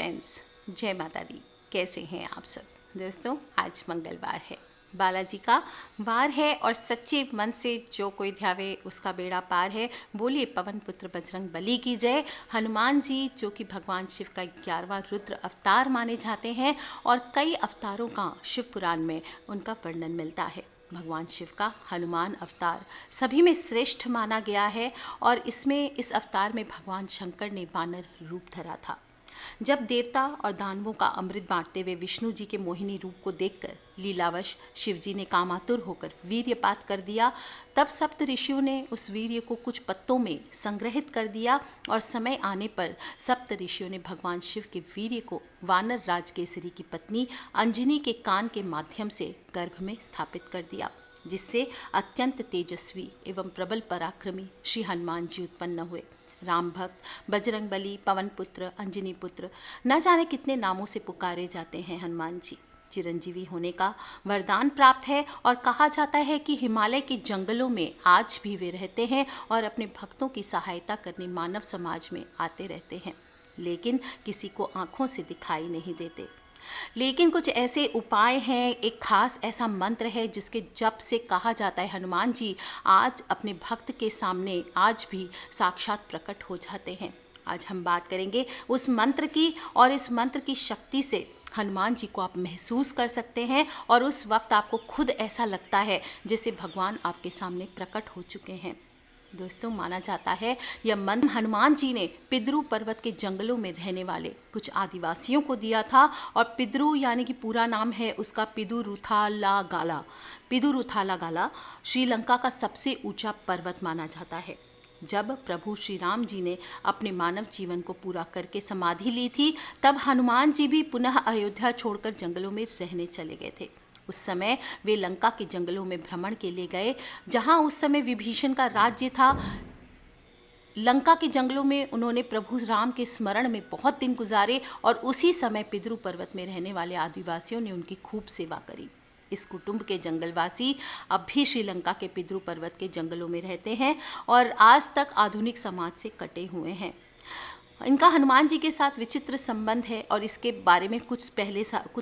Friends, जय माता दी। कैसे हैं आप सब दोस्तों? आज मंगलवार है, बालाजी का वार है और सच्चे मन से जो कोई ध्यावे उसका बेड़ा पार है। बोलिए पवन पुत्र बजरंग बली की जय। हनुमान जी जो कि भगवान शिव का 11वां रुद्र अवतार माने जाते हैं और कई अवतारों का शिव पुराण में उनका वर्णन मिलता है। भगवान शिव का हनुमान अवतार सभी में श्रेष्ठ माना गया है और इस अवतार में भगवान शंकर ने वानर रूप धरा था। जब देवता और दानवों का अमृत बांटते हुए विष्णु जी के मोहिनी रूप को देखकर लीलावश शिव जी ने कामातुर होकर वीर्यपात कर दिया। तब सप्त ऋषियों ने उस वीर्य को कुछ पत्तों में संग्रहित कर दिया और समय आने पर सप्त ऋषियों ने भगवान शिव के वीर्य को वानर राज केसरी की पत्नी अंजनी के कान के माध्यम से गर्भ में स्थापित कर दिया, जिससे अत्यंत तेजस्वी एवं प्रबल पराक्रमी श्री हनुमान जी उत्पन्न हुए। राम भक्त, बजरंग बली, पवन पुत्र, अंजनी पुत्र, न जाने कितने नामों से पुकारे जाते हैं हनुमान जी। चिरंजीवी होने का वरदान प्राप्त है और कहा जाता है कि हिमालय के जंगलों में आज भी वे रहते हैं और अपने भक्तों की सहायता करने मानव समाज में आते रहते हैं, लेकिन किसी को आंखों से दिखाई नहीं देते। लेकिन कुछ ऐसे उपाय हैं, एक खास ऐसा मंत्र है जिसके जप से कहा जाता है हनुमान जी आज अपने भक्त के सामने आज भी साक्षात प्रकट हो जाते हैं। आज हम बात करेंगे उस मंत्र की और इस मंत्र की शक्ति से हनुमान जी को आप महसूस कर सकते हैं और उस वक्त आपको खुद ऐसा लगता है जैसे भगवान आपके सामने प्रकट हो चुके हैं। दोस्तों, माना जाता है यह मंत्र हनुमान जी ने पिद्रू पर्वत के जंगलों में रहने वाले कुछ आदिवासियों को दिया था और पिद्रू यानी कि पूरा नाम है उसका पिदुरुथालागाला। पिदुरुथालागाला श्रीलंका का सबसे ऊंचा पर्वत माना जाता है। जब प्रभु श्री राम जी ने अपने मानव जीवन को पूरा करके समाधि ली थी, तब हनुमान जी भी पुनः अयोध्या छोड़कर जंगलों में रहने चले गए थे। उस समय वे लंका के जंगलों में भ्रमण के लिए गए, जहां उस समय विभीषण का राज्य था। लंका के जंगलों में उन्होंने प्रभु राम के स्मरण में बहुत दिन गुजारे और उसी समय पिद्रू पर्वत में रहने वाले आदिवासियों ने उनकी खूब सेवा करी। इस कुटुंब के जंगलवासी अब भी श्रीलंका के पिद्रू पर्वत के जंगलों में रहते हैं और आज तक आधुनिक समाज से कटे हुए हैं। इनका हनुमान जी के साथ विचित्र संबंध है और इसके बारे में कुछ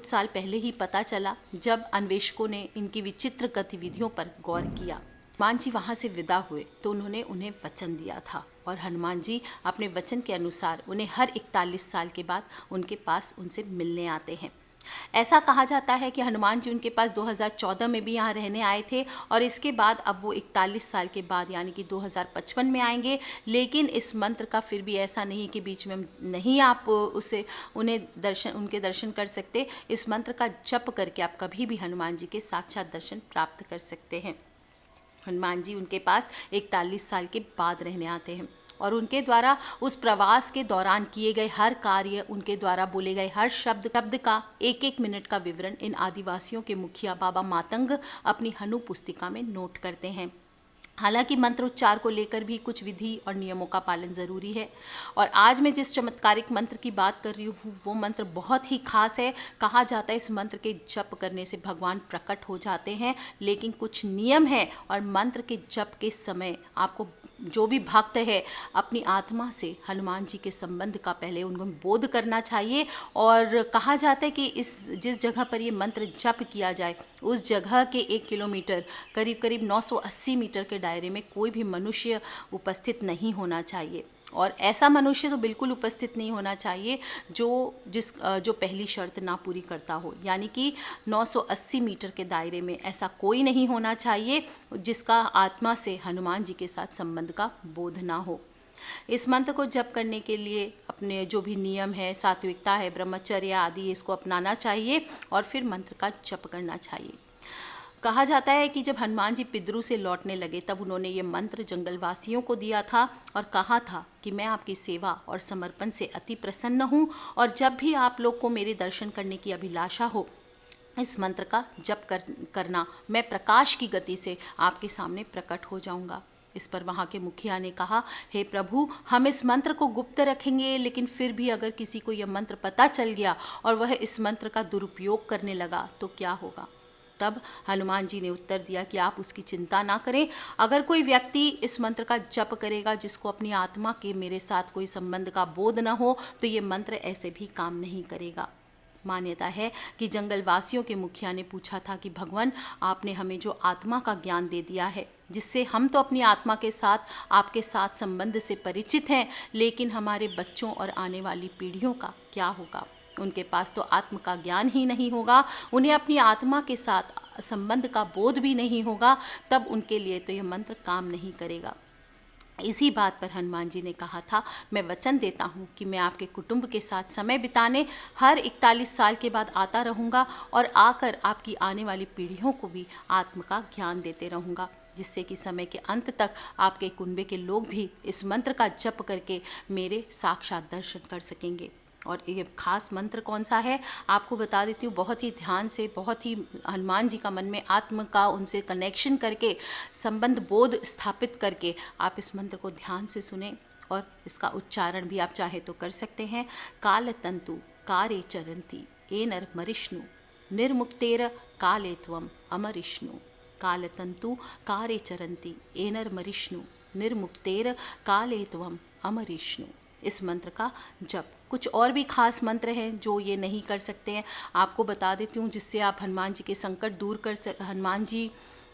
साल पहले ही पता चला, जब अन्वेषकों ने इनकी विचित्र गतिविधियों पर गौर किया। हनुमान जी वहाँ से विदा हुए तो उन्होंने उन्हें वचन दिया था और हनुमान जी अपने वचन के अनुसार उन्हें हर 41 साल के बाद उनके पास उनसे मिलने आते हैं। ऐसा कहा जाता है कि हनुमान जी उनके पास 2014 में भी यहाँ रहने आए थे और इसके बाद अब वो 41 साल के बाद यानी कि 2055 में आएंगे। लेकिन इस मंत्र का फिर भी ऐसा नहीं कि बीच में नहीं आप उनके दर्शन कर सकते। इस मंत्र का जप करके आप कभी भी हनुमान जी के साक्षात दर्शन प्राप्त कर सकते हैं। हनुमान जी उनके पास 41 साल के बाद रहने आते हैं और उनके द्वारा उस प्रवास के दौरान किए गए हर कार्य, उनके द्वारा बोले गए हर शब्द का एक मिनट का विवरण इन आदिवासियों के मुखिया बाबा मातंग अपनी हनु पुस्तिका में नोट करते हैं। हालांकि मंत्रोच्चार को लेकर भी कुछ विधि और नियमों का पालन ज़रूरी है और आज मैं जिस चमत्कारिक मंत्र की बात कर रही हूँ वो मंत्र बहुत ही खास है। कहा जाता है इस मंत्र के जप करने से भगवान प्रकट हो जाते हैं, लेकिन कुछ नियम है और मंत्र के जप के समय आपको जो भी भक्त है अपनी आत्मा से हनुमान जी के संबंध का पहले उनको बोध करना चाहिए। और कहा जाता है कि जिस जगह पर ये मंत्र जप किया जाए उस जगह के 1 किलोमीटर करीब 980 मीटर के दायरे में कोई भी मनुष्य उपस्थित नहीं होना चाहिए और ऐसा मनुष्य तो बिल्कुल उपस्थित नहीं होना चाहिए जो पहली शर्त ना पूरी करता हो, यानी कि 980 मीटर के दायरे में ऐसा कोई नहीं होना चाहिए जिसका आत्मा से हनुमान जी के साथ संबंध का बोध ना हो। इस मंत्र को जप करने के लिए अपने जो भी नियम है, सात्विकता है, ब्रह्मचर्य आदि इसको अपनाना चाहिए और फिर मंत्र का जप करना चाहिए। कहा जाता है कि जब हनुमान जी पिद्रू से लौटने लगे तब उन्होंने ये मंत्र जंगलवासियों को दिया था और कहा था कि मैं आपकी सेवा और समर्पण से अति प्रसन्न हूँ और जब भी आप लोग को मेरे दर्शन करने की अभिलाषा हो इस मंत्र का जप करना, मैं प्रकाश की गति से आपके सामने प्रकट हो जाऊँगा। इस पर वहाँ के मुखिया ने कहा, हे प्रभु, हम इस मंत्र को गुप्त रखेंगे, लेकिन फिर भी अगर किसी को यह मंत्र पता चल गया और वह इस मंत्र का दुरुपयोग करने लगा तो क्या होगा? तब हनुमान जी ने उत्तर दिया कि आप उसकी चिंता ना करें। अगर कोई व्यक्ति इस मंत्र का जप करेगा जिसको अपनी आत्मा के मेरे साथ कोई संबंध का बोध न हो, तो ये मंत्र ऐसे भी काम नहीं करेगा। मान्यता है कि जंगलवासियों के मुखिया ने पूछा था कि भगवान, आपने हमें जो आत्मा का ज्ञान दे दिया है, जिससे हम तो अपनी आत्मा के साथ आपके साथ संबंध से परिचित हैं, लेकिन हमारे बच्चों और आने वाली पीढ़ियों का क्या होगा? उनके पास तो आत्म का ज्ञान ही नहीं होगा, उन्हें अपनी आत्मा के साथ संबंध का बोध भी नहीं होगा, तब उनके लिए तो यह मंत्र काम नहीं करेगा। इसी बात पर हनुमान जी ने कहा था, मैं वचन देता हूँ कि मैं आपके कुटुंब के साथ समय बिताने हर 41 साल के बाद आता रहूँगा और आकर आपकी आने वाली पीढ़ियों को भी आत्म का ज्ञान देते रहूँगा, जिससे कि समय के अंत तक आपके कुनबे के लोग भी इस मंत्र का जप करके मेरे साक्षात दर्शन कर सकेंगे। और ये खास मंत्र कौन सा है आपको बता देती हूँ। बहुत ही ध्यान से, बहुत ही हनुमान जी का मन में आत्म का उनसे कनेक्शन करके, संबंध बोध स्थापित करके आप इस मंत्र को ध्यान से सुने और इसका उच्चारण भी आप चाहे तो कर सकते हैं। काल तंतु कारे चरंती एनर मरिष्णु निर्मुक्तेर काले त्वम अमरिष्णु। काल तंतु कारे चरंती एनर मरिष्णु निर्मुक्तेर काले त्वम अमरिष्णु। इस मंत्र का जप। कुछ और भी खास मंत्र हैं जो ये नहीं कर सकते हैं, आपको बता देती हूँ, जिससे आप हनुमान जी के संकट दूर कर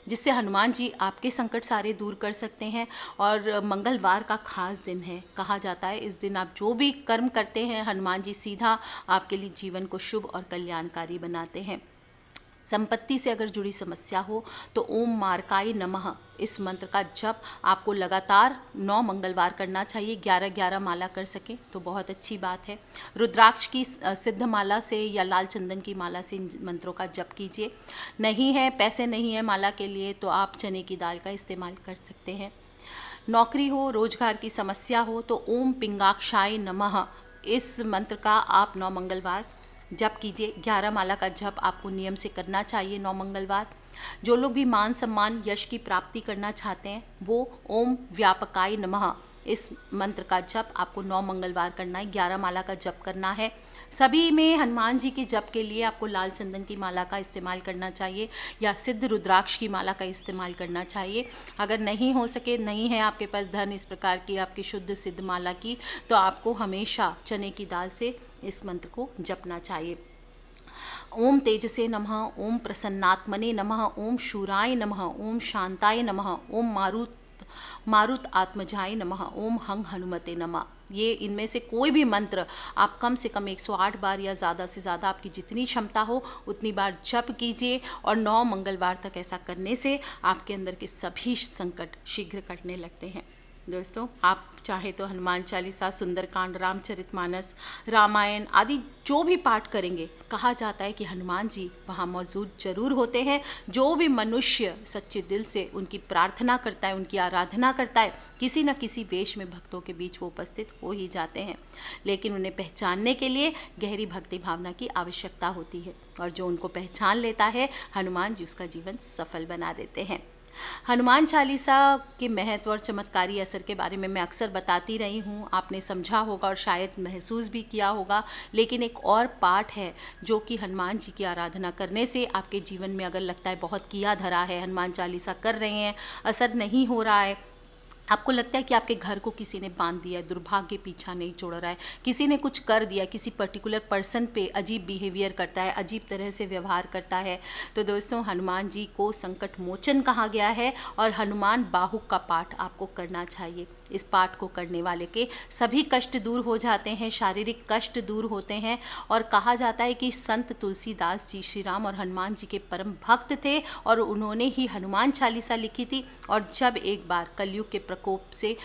जिससे हनुमान जी आपके संकट सारे दूर कर सकते हैं। और मंगलवार का खास दिन है, कहा जाता है इस दिन आप जो भी कर्म करते हैं, हनुमान जी सीधा आपके लिए जीवन को शुभ और कल्याणकारी बनाते हैं। संपत्ति से अगर जुड़ी समस्या हो तो ओम मार्काय नमः इस मंत्र का जप आपको लगातार 9 मंगलवार करना चाहिए। 11-11 माला कर सकें तो बहुत अच्छी बात है। रुद्राक्ष की सिद्ध माला से या लाल चंदन की माला से इन मंत्रों का जप कीजिए। नहीं है, पैसे नहीं है माला के लिए, तो आप चने की दाल का इस्तेमाल कर सकते हैं। नौकरी हो, रोजगार की समस्या हो तो ओम पिंगाक्षाय नमः इस मंत्र का आप 9 मंगलवार जप कीजिए। 11 माला का जप आपको नियम से करना चाहिए 9 मंगलवार। जो लोग भी मान सम्मान यश की प्राप्ति करना चाहते हैं वो ओम व्यापकाय नमः इस मंत्र का जप आपको 9 मंगलवार करना है। 11 माला का जप करना है। सभी में हनुमान जी के जप के लिए आपको लाल चंदन की माला का इस्तेमाल करना चाहिए या सिद्ध रुद्राक्ष की माला का इस्तेमाल करना चाहिए। अगर नहीं हो सके, नहीं है आपके पास धन इस प्रकार की आपकी शुद्ध सिद्ध माला की, तो आपको हमेशा चने की दाल से इस मंत्र को जपना चाहिए। ओम तेजसे नमः, ओम प्रसन्नात्मने नमः, ओम शूराय नमः, ओम शांताय नमः, ओम मारुत आत्मजाय नमः, ओम हंग हनुमते नमः। ये इनमें से कोई भी मंत्र आप कम से कम 108 बार या ज़्यादा से ज़्यादा आपकी जितनी क्षमता हो उतनी बार जप कीजिए। और 9 मंगलवार तक ऐसा करने से आपके अंदर के सभी संकट शीघ्र कटने लगते हैं। दोस्तों, आप चाहे तो हनुमान चालीसा, सुंदरकांड, रामचरितमानस, रामायण आदि जो भी पाठ करेंगे, कहा जाता है कि हनुमान जी वहाँ मौजूद जरूर होते हैं। जो भी मनुष्य सच्चे दिल से उनकी प्रार्थना करता है, उनकी आराधना करता है, किसी न किसी वेश में भक्तों के बीच वो उपस्थित हो ही जाते हैं। लेकिन उन्हें पहचानने के लिए गहरी भक्ति भावना की आवश्यकता होती है, और जो उनको पहचान लेता है, हनुमान जी उसका जीवन सफल बना देते हैं। हनुमान चालीसा के महत्व और चमत्कारी असर के बारे में मैं अक्सर बताती रही हूँ, आपने समझा होगा और शायद महसूस भी किया होगा। लेकिन एक और पाठ है जो कि हनुमान जी की आराधना करने से आपके जीवन में अगर लगता है बहुत किया धरा है, हनुमान चालीसा कर रहे हैं, असर नहीं हो रहा है, आपको लगता है कि आपके घर को किसी ने बांध दिया है, दुर्भाग्य पीछा नहीं छोड़ रहा है, किसी ने कुछ कर दिया, किसी पर्टिकुलर पर्सन पे अजीब बिहेवियर करता है, अजीब तरह से व्यवहार करता है, तो दोस्तों हनुमान जी को संकट मोचन कहा गया है और हनुमान बाहुक का पाठ आपको करना चाहिए। इस पाठ को करने वाले के सभी कष्ट दूर हो जाते हैं, शारीरिक कष्ट दूर होते हैं। और कहा जाता है कि संत तुलसीदास जी श्री राम और हनुमान जी के परम भक्त थे और उन्होंने ही हनुमान चालीसा लिखी थी। और जब एक बार कलयुग के प्रकोप से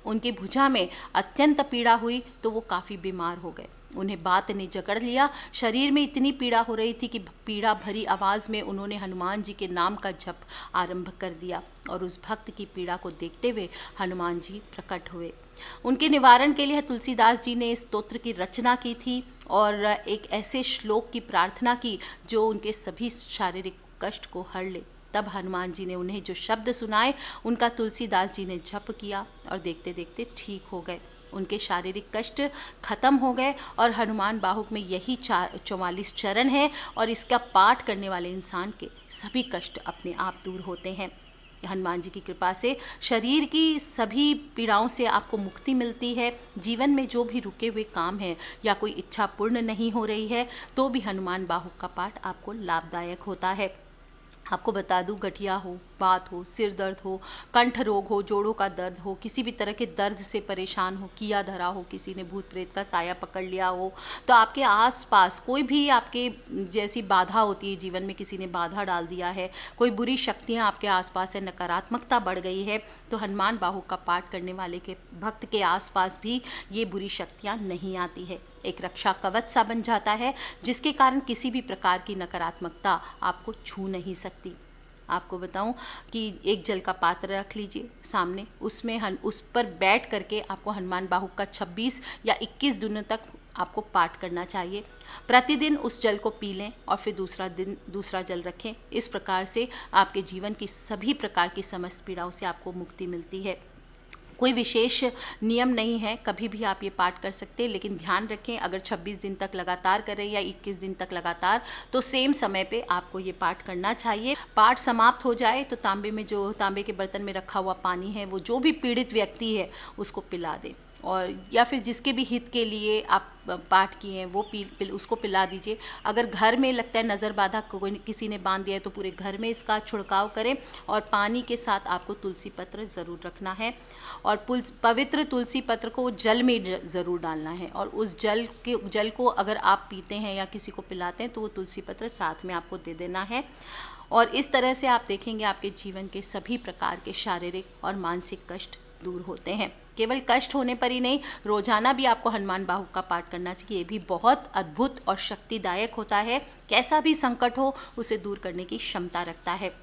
उनके भुजा में अत्यंत पीड़ा हुई तो वो काफ़ी बीमार हो गए। उन्हें बात ने जकड़ लिया, शरीर में इतनी पीड़ा हो रही थी कि पीड़ा भरी आवाज़ में उन्होंने हनुमान जी के नाम का जप आरंभ कर दिया। और उस भक्त की पीड़ा को देखते हुए हनुमान जी प्रकट हुए। उनके निवारण के लिए तुलसीदास जी ने इस स्तोत्र की रचना की थी और एक ऐसे श्लोक की प्रार्थना की जो उनके सभी शारीरिक कष्ट को हर ले। तब हनुमान जी ने उन्हें जो शब्द सुनाए उनका तुलसीदास जी ने जप किया और देखते देखते ठीक हो गए। उनके शारीरिक कष्ट खत्म हो गए और हनुमान बाहुक में यही 44 चरण है और इसका पाठ करने वाले इंसान के सभी कष्ट अपने आप दूर होते हैं। हनुमान जी की कृपा से शरीर की सभी पीड़ाओं से आपको मुक्ति मिलती है। जीवन में जो भी रुके हुए काम है या कोई इच्छा पूर्ण नहीं हो रही है तो भी हनुमान बाहुक का पाठ आपको लाभदायक होता है। आपको बता दूं, गठिया हो, बात हो, सिर दर्द हो, कंठ रोग हो, जोड़ों का दर्द हो, किसी भी तरह के दर्द से परेशान हो, किया धरा हो, किसी ने भूत प्रेत का साया पकड़ लिया हो, तो आपके आसपास कोई भी आपके जैसी बाधा होती है, जीवन में किसी ने बाधा डाल दिया है, कोई बुरी शक्तियाँ आपके आसपास है, नकारात्मकता बढ़ गई है, तो हनुमान बाहुक का पाठ करने वाले के भक्त के आसपास भी ये बुरी शक्तियाँ नहीं आती है। एक रक्षा कवच सा बन जाता है जिसके कारण किसी भी प्रकार की नकारात्मकता आपको छू नहीं सकती। आपको बताऊं कि एक जल का पात्र रख लीजिए सामने, उसमें उस पर बैठ करके आपको हनुमान बाहुक का 26 या 21 दिनों तक आपको पाठ करना चाहिए। प्रतिदिन उस जल को पी लें और फिर दूसरा दिन दूसरा जल रखें। इस प्रकार से आपके जीवन की सभी प्रकार की समस्त पीड़ाओं से आपको मुक्ति मिलती है। कोई विशेष नियम नहीं है, कभी भी आप ये पाठ कर सकते हैं, लेकिन ध्यान रखें अगर 26 दिन तक लगातार करें या 21 दिन तक लगातार, तो सेम समय पे आपको ये पाठ करना चाहिए। पाठ समाप्त हो जाए तो तांबे के बर्तन में रखा हुआ पानी है वो जो भी पीड़ित व्यक्ति है उसको पिला दें, और या फिर जिसके भी हित के लिए आप पाठ किए हैं वो उसको पिला दीजिए। अगर घर में लगता है नज़र बाधा कोई किसी ने बांध दिया है तो पूरे घर में इसका छिड़काव करें, और पानी के साथ आपको तुलसी पत्र ज़रूर रखना है और पवित्र तुलसी पत्र को जल में ज़रूर डालना है, और उस जल को अगर आप पीते हैं या किसी को पिलाते हैं तो वो तुलसी पत्र साथ में आपको दे देना है। और इस तरह से आप देखेंगे आपके जीवन के सभी प्रकार के शारीरिक और मानसिक कष्ट दूर होते हैं। केवल कष्ट होने पर ही नहीं, रोजाना भी आपको हनुमान बाहुक का पाठ करना चाहिए। ये भी बहुत अद्भुत और शक्तिदायक होता है, कैसा भी संकट हो उसे दूर करने की क्षमता रखता है।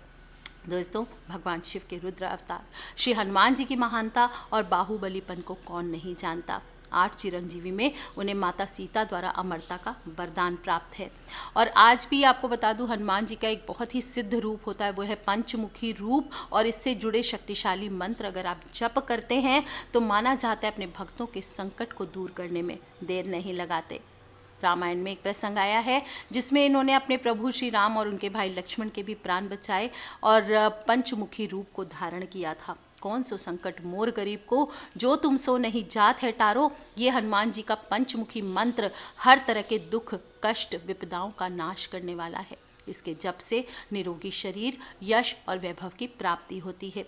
दोस्तों, भगवान शिव के रुद्र अवतार श्री हनुमान जी की महानता और बाहुबलीपन को कौन नहीं जानता। 8 चिरंजीवी में उन्हें माता सीता द्वारा अमरता का वरदान प्राप्त है। और आज भी आपको बता दूं, हनुमान जी का एक बहुत ही सिद्ध रूप होता है, वो है पंचमुखी रूप, और इससे जुड़े शक्तिशाली मंत्र अगर आप जप करते हैं तो माना जाता है अपने भक्तों के संकट को दूर करने में देर नहीं लगाते। रामायण में एक प्रसंग आया है जिसमें इन्होंने अपने प्रभु श्री राम और उनके भाई लक्ष्मण के भी प्राण बचाए और पंचमुखी रूप को धारण किया था। कौन सो संकट मोर गरीब को, जो तुम सो नहीं जात है टारो। ये हनुमान जी का पंचमुखी मंत्र हर तरह के दुख कष्ट विपदाओं का नाश करने वाला है। इसके जप से निरोगी शरीर, यश और वैभव की प्राप्ति होती है।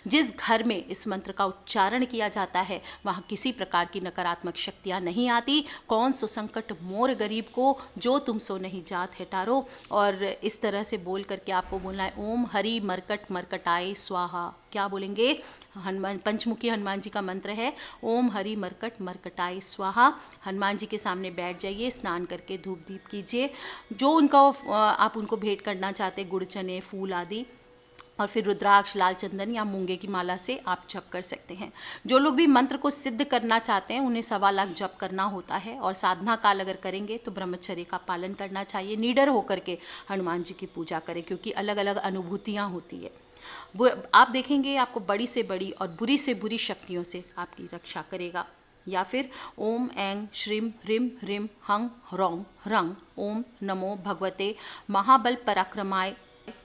जिस घर में इस मंत्र का उच्चारण किया जाता है वहाँ किसी प्रकार की नकारात्मक शक्तियाँ नहीं आती। कौन सो संकट मोर गरीब को, जो तुम सो नहीं जात है टारो। और इस तरह से बोल करके आपको बोलना है ओम हरि मरकट मरकटाए स्वाहा। क्या बोलेंगे? पंचमुखी हनुमान जी का मंत्र है ओम हरि मरकट मरकटाए स्वाहा। हनुमान जी के सामने बैठ जाइए, स्नान करके धूप दीप कीजिए, जो उनका आप उनको भेंट करना चाहते, गुड़ चने फूल आदि, और फिर रुद्राक्ष लाल चंदन या मूंगे की माला से आप जप कर सकते हैं। जो लोग भी मंत्र को सिद्ध करना चाहते हैं उन्हें 1.25 लाख जप करना होता है, और साधना काल अगर करेंगे तो ब्रह्मचर्य का पालन करना चाहिए। निडर होकर के हनुमान जी की पूजा करें, क्योंकि अलग अलग अनुभूतियाँ होती है। आप देखेंगे आपको बड़ी से बड़ी और बुरी से बुरी शक्तियों से आपकी रक्षा करेगा। या फिर ओम ऐं श्रीम ह्रीम ह्रीम हं ह्रौं ह्रंग ओम नमो भगवते महाबल पराक्रमाय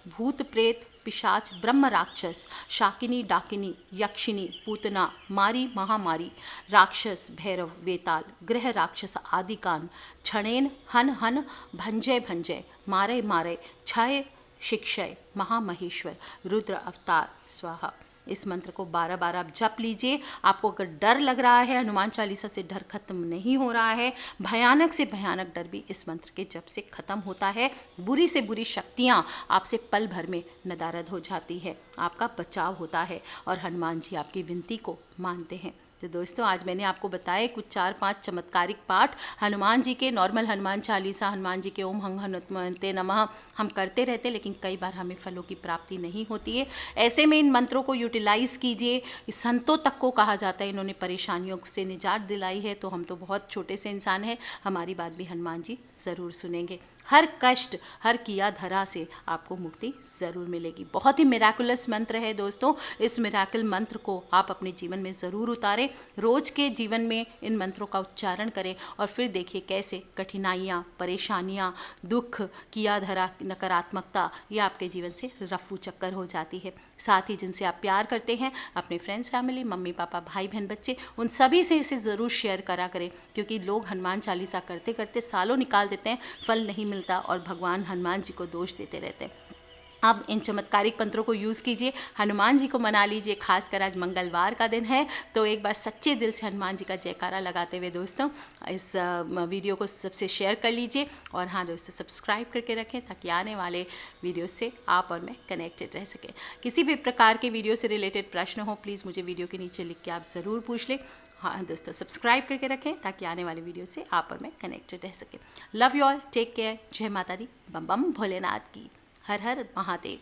भूत प्रेत पिशाच ब्रह्म राक्षस शाकिनी डाकिनी यक्षिनी पूतना मारी महामारी राक्षस भैरव वेताल ग्रह राक्षस आदिकान क्षणेन हन हन भंजय भंजय मारे मारे क्षय शिक्षय महामहेश्वर रुद्र अवतार स्वाहा। इस मंत्र को 12 बार आप जप लीजिए। आपको अगर डर लग रहा है, हनुमान चालीसा से डर खत्म नहीं हो रहा है, भयानक से भयानक डर भी इस मंत्र के जप से खत्म होता है। बुरी से बुरी शक्तियाँ आपसे पल भर में नदारद हो जाती है, आपका बचाव होता है और हनुमान जी आपकी विनती को मानते हैं। तो दोस्तों, आज मैंने आपको बताया कुछ 4-5 चमत्कारिक पाठ हनुमान जी के। नॉर्मल हनुमान चालीसा, हनुमान जी के ओम हं हनुमते नमः हम करते रहते, लेकिन कई बार हमें फलों की प्राप्ति नहीं होती है। ऐसे में इन मंत्रों को यूटिलाइज़ कीजिए। संतों तक को कहा जाता है इन्होंने परेशानियों से निजात दिलाई है, तो हम तो बहुत छोटे से इंसान हैं, हमारी बात भी हनुमान जी ज़रूर सुनेंगे। हर कष्ट हर किया धरा से आपको मुक्ति ज़रूर मिलेगी। बहुत ही मिराकुलस मंत्र है दोस्तों। इस मिराकल मंत्र को आप अपने जीवन में ज़रूर उतारें रोज़ के जीवन में इन मंत्रों का उच्चारण करें और फिर देखिए कैसे कठिनाइयाँ, परेशानियाँ, दुख, किया धरा नकारात्मकता ये आपके जीवन से रफू चक्कर हो जाती है। साथ ही जिनसे आप प्यार करते हैं, अपने फ्रेंड्स, फैमिली, मम्मी पापा, भाई बहन, बच्चे, उन सभी से इसे ज़रूर शेयर करा करें, क्योंकि लोग हनुमान चालीसा करते करते सालों निकाल देते हैं, फल नहीं मिलता और भगवान हनुमान जी को दोष देते रहते हैं। आप इन चमत्कारिक मंत्रों को यूज़ कीजिए, हनुमान जी को मना लीजिए। खासकर आज मंगलवार का दिन है, तो एक बार सच्चे दिल से हनुमान जी का जयकारा लगाते हुए दोस्तों इस वीडियो को सबसे शेयर कर लीजिए। और हाँ दोस्तों, सब्सक्राइब करके रखें ताकि आने वाले वीडियो से आप और मैं कनेक्टेड रह सकें। किसी भी प्रकार के वीडियो से रिलेटेड प्रश्न हो, प्लीज़ मुझे वीडियो के नीचे लिख के आप ज़रूर पूछ लें। हाँ दोस्तों, सब्सक्राइब करके रखें ताकि आने वाले वीडियो से आप और मैं कनेक्टेड रह सकें। Love you all, take care, जय माता दी, बम बम भोलेनाथ की, हर हर महादेव।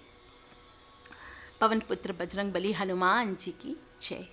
पवन पुत्र बजरंग बली हनुमान जी की जय।